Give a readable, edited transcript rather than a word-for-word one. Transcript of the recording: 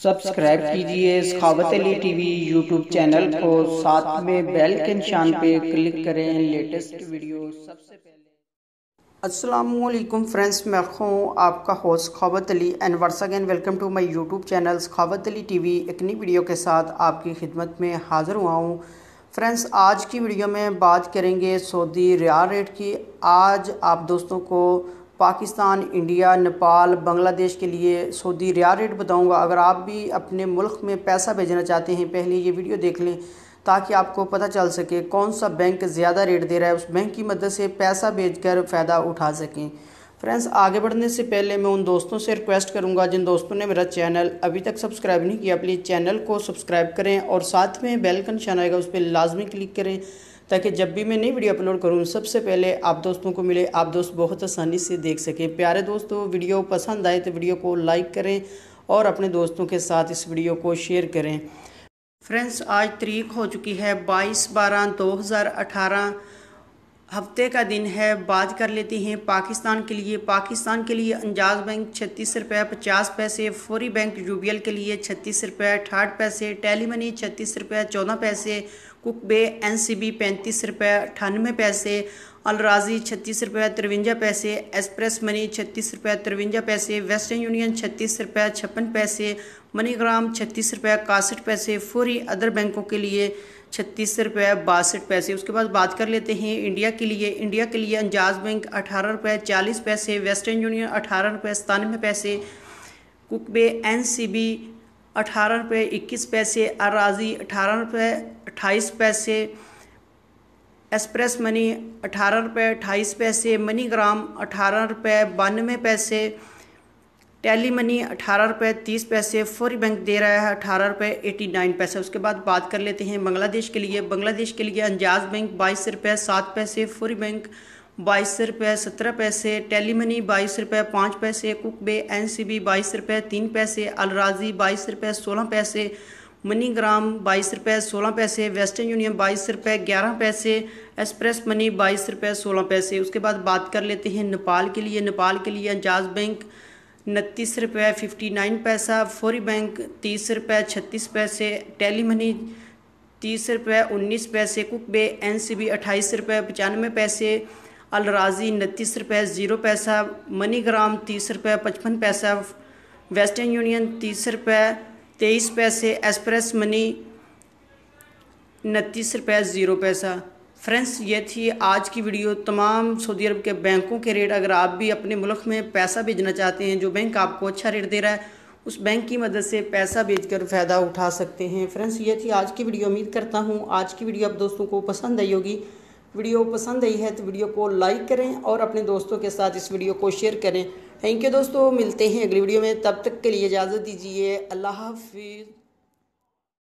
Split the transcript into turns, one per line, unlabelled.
Subscribe कीजिए सखावत Ali TV YouTube channel को, साथ में बेल के निशान पे क्लिक करें लेटेस्ट वीडियो सबसे पहले। अस्सलामुअलैकुम फ्रेंड्स, मैं हूँ आपका host Sakhawat Ali and once again welcome to my YouTube channel Sakhawat Ali TV. एक नई वीडियो के साथ आपकी खिदमत में हाज़िर हुआ हूँ। फ्रेंड्स, आज की वीडियो में बात करेंगे सऊदी रियाल रेट की। आज आप दोस्तों को पाकिस्तान, इंडिया, नेपाल, बांग्लादेश के लिए सऊदी रियाल रेट बताऊंगा। अगर आप भी अपने मुल्क में पैसा भेजना चाहते हैं, पहले ये वीडियो देख लें ताकि आपको पता चल सके कौन सा बैंक ज़्यादा रेट दे रहा है, उस बैंक की मदद से पैसा भेजकर फ़ायदा उठा सकें। फ्रेंड्स, आगे बढ़ने से पहले मैं उन दोस्तों से रिक्वेस्ट करूंगा जिन दोस्तों ने मेरा चैनल अभी तक सब्सक्राइब नहीं किया, प्लीज़ चैनल को सब्सक्राइब करें और साथ में बेल का निशान आएगा उस पर लाजमी क्लिक करें ताकि जब भी मैं नई वीडियो अपलोड करूं सबसे पहले आप दोस्तों को मिले, आप दोस्त बहुत आसानी से देख सकें। प्यारे दोस्तों, वीडियो पसंद आए तो वीडियो को लाइक करें और अपने दोस्तों के साथ इस वीडियो को शेयर करें। फ्रेंड्स, आज तारीख हो चुकी है 22/12/2018, हफ्ते का दिन है। बात कर लेते हैं पाकिस्तान के लिए। पाकिस्तान के लिए अंजाज बैंक 36 रुपये 50 पैसे, फौरी बैंक यूबीएल के लिए 36 रुपये 68 पैसे, टेली मनी 36 रुपये 14 पैसे, कुक बे एनसीबी 35 रुपये 98 पैसे, अलराजी 36 रुपये 53 पैसे, एक्सप्रेस मनी 36 रुपये 53 पैसे, वेस्टर्न यूनियन 36 रुपये 56 पैसे, मनीग्राम 36 रुपये 61 पैसे, फौरी अदर बैंकों के लिए 36 रुपये 62 पैसे। उसके बाद बात कर लेते हैं इंडिया के लिए। इंडिया के लिए अंजाज बैंक 18 रुपये 40 पैसे, वेस्टर्न यूनियन 18 रुपये 97 पैसे, कुक बे एनसीबी 18 रुपये 21 पैसे, अराजी 18 रुपये 28 पैसे, एक्सप्रेस मनी 18 रुपये 28 पैसे, मनीग्राम 18 रुपये 92 पैसे, टेली मनी 18 रुपये 30 पैसे, फौरी बैंक दे रहा है 18 रुपये 89 पैसे। उसके बाद बात कर लेते हैं बांग्लादेश के लिए। बांग्लादेश के लिए अंजाज बैंक 22 रुपये 7 पैसे, फौरी बैंक 22 रुपये 17 पैसे, टेली मनी 22 रुपये 5 पैसे, कुक बे एनसीबी 22 रुपये 3 पैसे, अलराजी 22 रुपये 16 पैसे, मनीग्राम 22 रुपये 16 पैसे, वेस्टर्न यूनियन 22 रुपये 11 पैसे, एक्सप्रेस मनी 22 रुपये 16 पैसे। उसके बाद बात कर लेते हैं नेपाल के लिए। नेपाल के लिए अंजाज बैंक 29 रुपये 59 पैसा, फौरी बैंक 30 रुपये 36 पैसे, टेली मनी 30 रुपये 19 पैसे, कुक बे एनसीबी 28 रुपये 95 पैसे, अलराजी 29 रुपये 0 पैसा, मनीग्राम 30 रुपये 55 पैसा, वेस्टर्न यूनियन 30 रुपये 23 पैसे, एक्सप्रेस मनी 29 रुपये 0 पैसा। फ्रेंड्स, ये थी आज की वीडियो। तमाम सऊदी अरब के बैंकों के रेट, अगर आप भी अपने मुल्क में पैसा भेजना चाहते हैं, जो बैंक आपको अच्छा रेट दे रहा है उस बैंक की मदद से पैसा भेजकर फ़ायदा उठा सकते हैं। फ्रेंड्स, ये थी आज की वीडियो। उम्मीद करता हूँ आज की वीडियो आप दोस्तों को पसंद आई होगी। वीडियो पसंद आई है तो वीडियो को लाइक करें और अपने दोस्तों के साथ इस वीडियो को शेयर करें। थैंक यू दोस्तों, मिलते हैं अगली वीडियो में। तब तक के लिए इजाज़त दीजिए। अल्लाह हाफिज़।